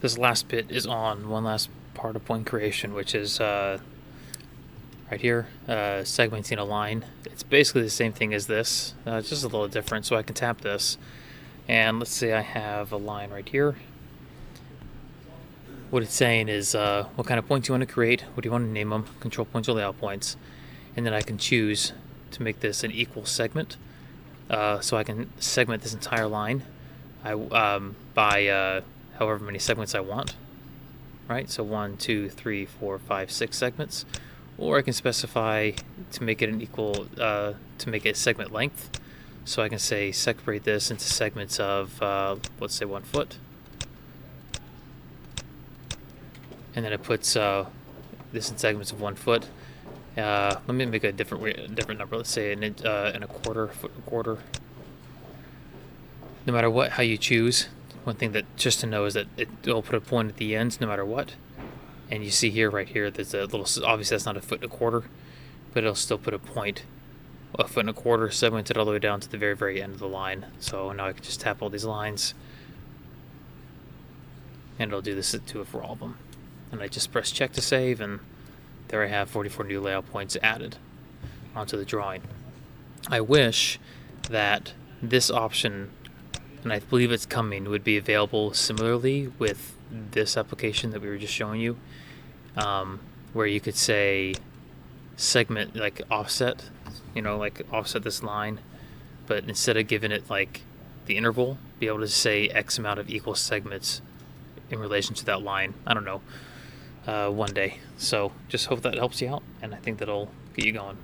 This last bit is on one last part of point creation, which is right here, segmenting a line. It's basically the same thing as this, it's just a little different. So I can tap this, and let's say I have a line right here. What it's saying is what kind of points you want to create, what do you want to name them, control points or layout points, and then I can choose to make this an equal segment. So I can segment this entire line by however many segments I want, right? So 1, 2, 3, 4, 5, 6 segments, or I can specify to make it an equal, to make it segment length. So I can say separate this into segments of, let's say 1 foot, and then it puts this in segments of 1 foot. Let me make a different number. Let's say in a quarter, foot and a quarter. No matter how you choose, one thing that just to know is that it will put a point at the end no matter what. And you see here, right here, there's a little, obviously that's not a foot and a quarter, but it'll still put a point, a foot and a quarter, segmented all the way down to the very, very end of the line. So now I can just tap all these lines, and it'll do this to it for all of them. And I just press check to save, and there I have 44 new layout points added onto the drawing. I wish that this option, and I believe it's coming, would be available similarly with this application that we were just showing you, where you could say segment, like offset, like offset this line, but instead of giving it like the interval, be able to say X amount of equal segments in relation to that line. I don't know, one day. So just hope that helps you out, and I think that'll get you going.